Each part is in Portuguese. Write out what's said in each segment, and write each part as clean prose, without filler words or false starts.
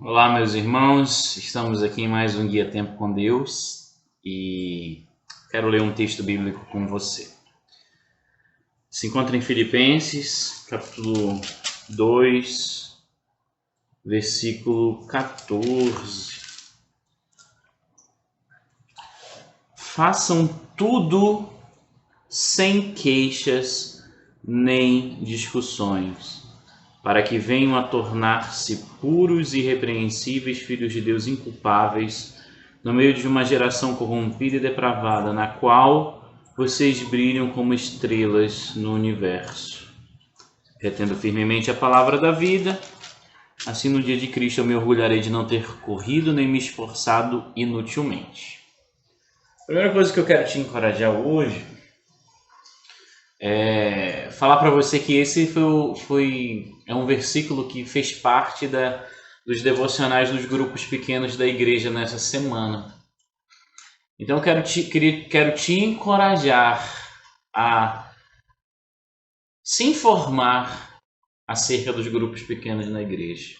Olá, meus irmãos, estamos aqui em mais um Guia Tempo com Deus e quero ler um texto bíblico com você. Se encontra em Filipenses, capítulo 2, versículo 14. Façam tudo sem queixas nem discussões, para que venham a tornar-se puros e irrepreensíveis filhos de Deus inculpáveis, no meio de uma geração corrompida e depravada, na qual vocês brilham como estrelas no universo. Retendo firmemente a palavra da vida, assim no dia de Cristo eu me orgulharei de não ter corrido nem me esforçado inutilmente. A primeira coisa que eu quero te encorajar hoje falar para você que esse é um versículo que fez parte dos devocionais dos grupos pequenos da igreja nessa semana. Então eu quero te encorajar a se informar acerca dos grupos pequenos na igreja.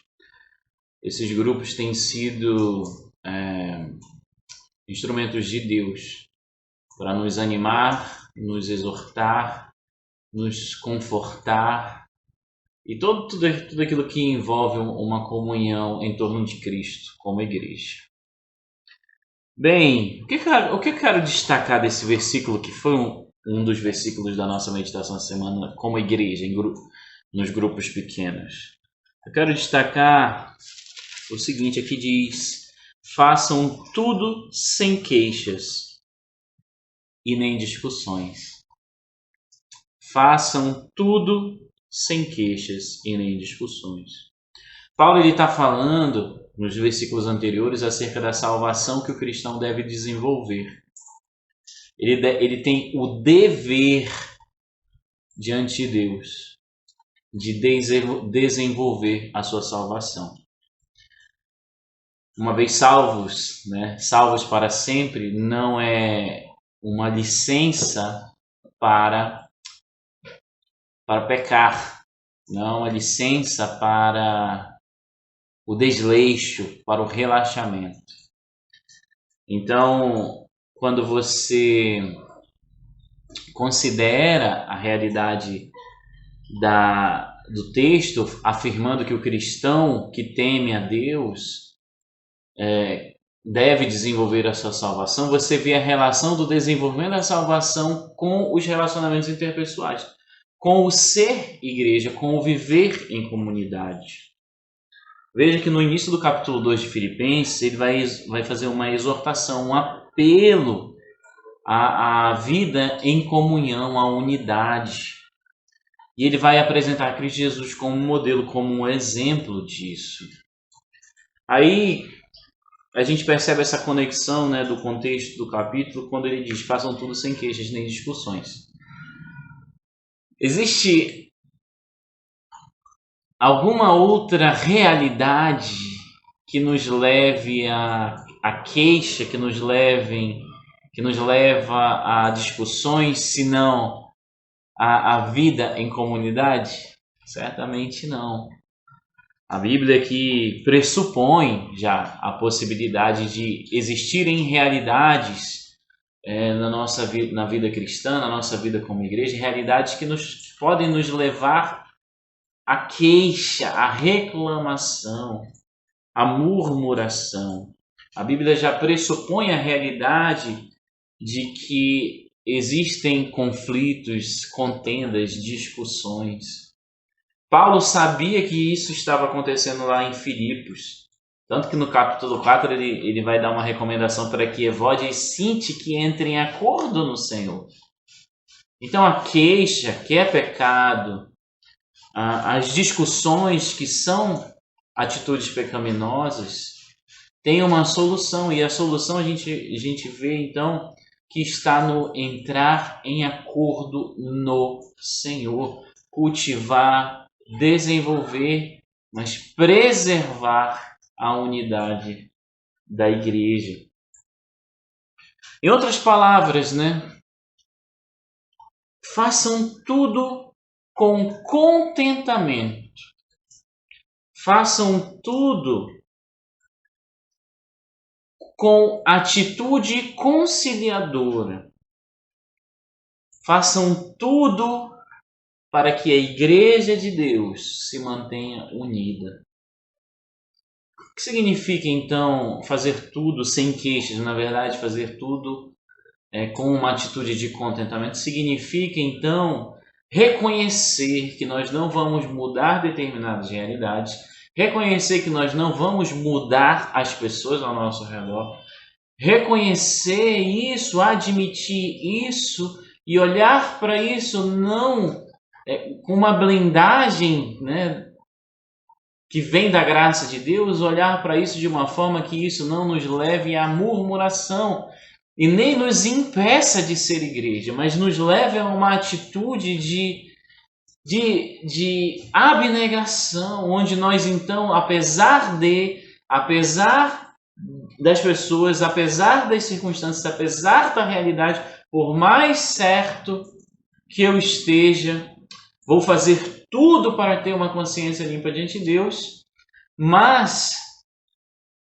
Esses grupos têm sido instrumentos de Deus para nos animar, nos exortar, nos confortar e tudo aquilo que envolve uma comunhão em torno de Cristo como igreja. Bem, o que eu quero destacar desse versículo, que foi um dos versículos da nossa meditação essa semana como igreja, nos grupos pequenos? Eu quero destacar o seguinte, aqui diz: façam tudo sem queixas e nem discussões. Façam tudo sem queixas e nem discussões. Paulo está falando nos versículos anteriores acerca da salvação que o cristão deve desenvolver. Ele tem o dever diante de Deus de desenvolver a sua salvação. Uma vez salvos, salvos para sempre, não é uma licença para pecar, não é uma licença para o desleixo, para o relaxamento. Então, quando você considera a realidade do texto, afirmando que o cristão que teme a Deus deve desenvolver a sua salvação, você vê a relação do desenvolvimento da salvação com os relacionamentos interpessoais, com o ser igreja, com o viver em comunidade. Veja que no início do capítulo 2 de Filipenses, ele vai fazer uma exortação, um apelo à vida em comunhão, à unidade. E ele vai apresentar Cristo Jesus como modelo, como um exemplo disso. Aí a gente percebe essa conexão do contexto do capítulo quando ele diz: façam tudo sem queixas nem discussões. Existe alguma outra realidade que nos leve a queixa, que nos leva a discussões, senão a vida em comunidade? Certamente não. A Bíblia aqui pressupõe já a possibilidade de existirem realidades na vida cristã, na nossa vida como igreja, realidades que podem nos levar à queixa, à reclamação, à murmuração. A Bíblia já pressupõe a realidade de que existem conflitos, contendas, discussões. Paulo sabia que isso estava acontecendo lá em Filipos. Tanto que no capítulo 4 ele vai dar uma recomendação para que Evódia e Sinti que entrem em acordo no Senhor. Então a queixa, que é pecado, as discussões, que são atitudes pecaminosas, tem uma solução. E a solução a gente vê então que está no entrar em acordo no Senhor, cultivar, desenvolver, mas preservar a unidade da igreja. Em outras palavras, façam tudo com contentamento. Façam tudo com atitude conciliadora. Façam tudo para que a Igreja de Deus se mantenha unida. O que significa, então, fazer tudo sem queixas? Na verdade, fazer tudo com uma atitude de contentamento significa, então, reconhecer que nós não vamos mudar determinadas realidades, reconhecer que nós não vamos mudar as pessoas ao nosso redor, reconhecer isso, admitir isso e olhar para isso não com uma blindagem, né, que vem da graça de Deus, olhar para isso de uma forma que isso não nos leve à murmuração e nem nos impeça de ser igreja, mas nos leve a uma atitude de abnegação, onde nós então, apesar das pessoas, apesar das circunstâncias, apesar da realidade, por mais certo que eu esteja, vou fazer tudo para ter uma consciência limpa diante de Deus, mas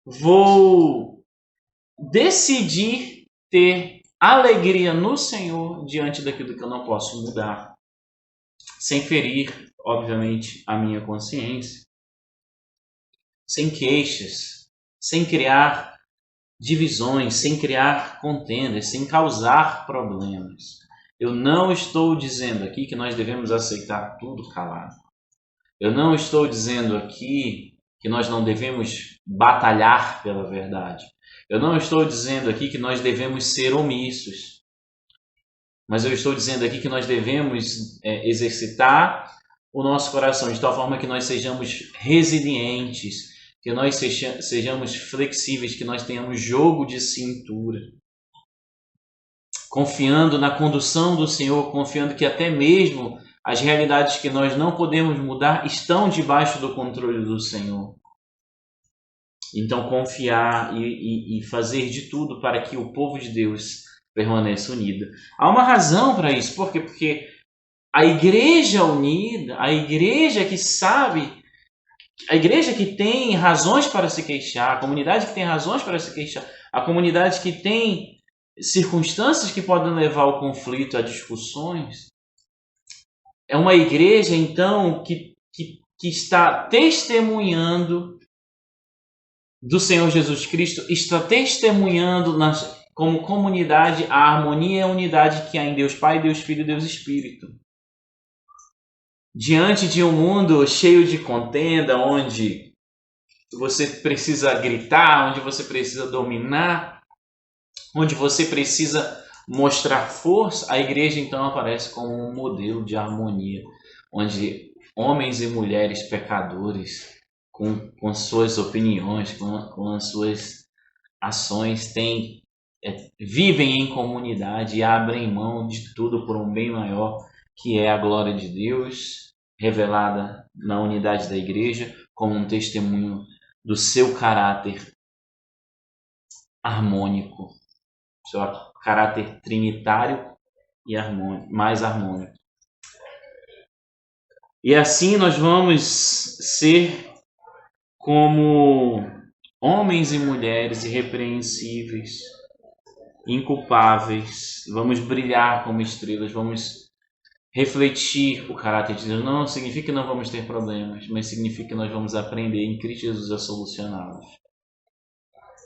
vou decidir ter alegria no Senhor diante daquilo que eu não posso mudar, sem ferir, obviamente, a minha consciência, sem queixas, sem criar divisões, sem criar contendas, sem causar problemas. Eu não estou dizendo aqui que nós devemos aceitar tudo calado. Eu não estou dizendo aqui que nós não devemos batalhar pela verdade. Eu não estou dizendo aqui que nós devemos ser omissos. Mas eu estou dizendo aqui que nós devemos exercitar o nosso coração de tal forma que nós sejamos resilientes, que nós sejamos flexíveis, que nós tenhamos jogo de cintura. Confiando na condução do Senhor, confiando que até mesmo as realidades que nós não podemos mudar estão debaixo do controle do Senhor. Então, confiar e fazer de tudo para que o povo de Deus permaneça unido. Há uma razão para isso. Por quê? Porque a igreja unida, a igreja que sabe, a igreja que tem razões para se queixar, a comunidade que tem razões para se queixar, a comunidade que tem circunstâncias que podem levar ao conflito, a discussões, é uma igreja, então, que está testemunhando do Senhor Jesus Cristo, está testemunhando como comunidade a harmonia e a unidade que há em Deus Pai, Deus Filho e Deus Espírito. Diante de um mundo cheio de contenda, onde você precisa gritar, onde você precisa dominar, onde você precisa mostrar força, a igreja então aparece como um modelo de harmonia, onde homens e mulheres pecadores, com suas opiniões, com as suas ações, vivem em comunidade e abrem mão de tudo por um bem maior, que é a glória de Deus, revelada na unidade da igreja, como um testemunho do seu caráter harmônico, seu caráter trinitário e mais harmônico. E assim nós vamos ser como homens e mulheres irrepreensíveis, inculpáveis, vamos brilhar como estrelas, vamos refletir o caráter de Deus. Não significa que não vamos ter problemas, mas significa que nós vamos aprender em Cristo Jesus a solucioná-los.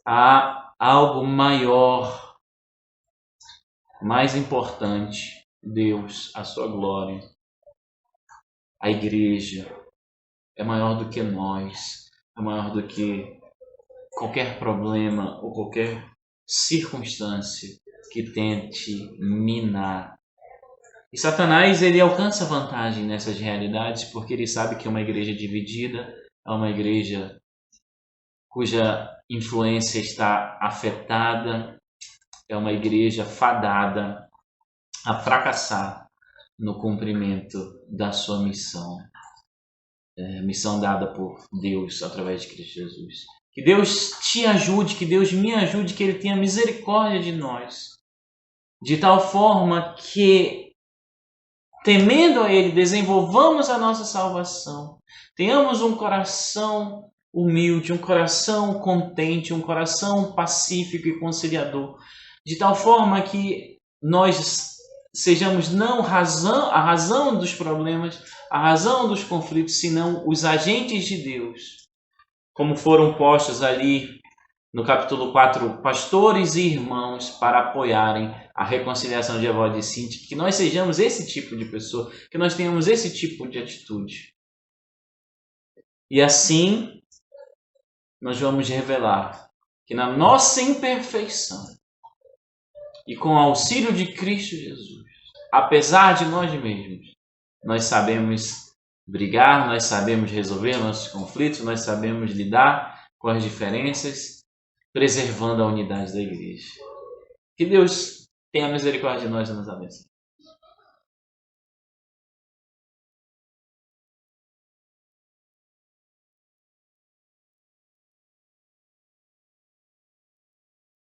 Há algo maior, mais importante, Deus, a sua glória. A igreja é maior do que nós, é maior do que qualquer problema ou qualquer circunstância que tente minar. E Satanás, ele alcança vantagem nessas realidades porque ele sabe que uma igreja dividida é uma igreja cuja influência está afetada, é uma igreja fadada a fracassar no cumprimento da sua missão. Missão dada por Deus através de Cristo Jesus. Que Deus te ajude, que Deus me ajude, que Ele tenha misericórdia de nós, de tal forma que, temendo a Ele, desenvolvamos a nossa salvação, tenhamos um coração humilde, um coração contente, um coração pacífico e conciliador, de tal forma que nós sejamos não a razão dos problemas, a razão dos conflitos, senão os agentes de Deus, como foram postos ali no capítulo 4, pastores e irmãos para apoiarem a reconciliação de Evódia e Sinti, que nós sejamos esse tipo de pessoa, que nós tenhamos esse tipo de atitude. E assim nós vamos revelar que na nossa imperfeição e com o auxílio de Cristo Jesus, apesar de nós mesmos, nós sabemos brigar, nós sabemos resolver nossos conflitos, nós sabemos lidar com as diferenças, preservando a unidade da igreja. Que Deus tenha misericórdia de nós e nos abençoe.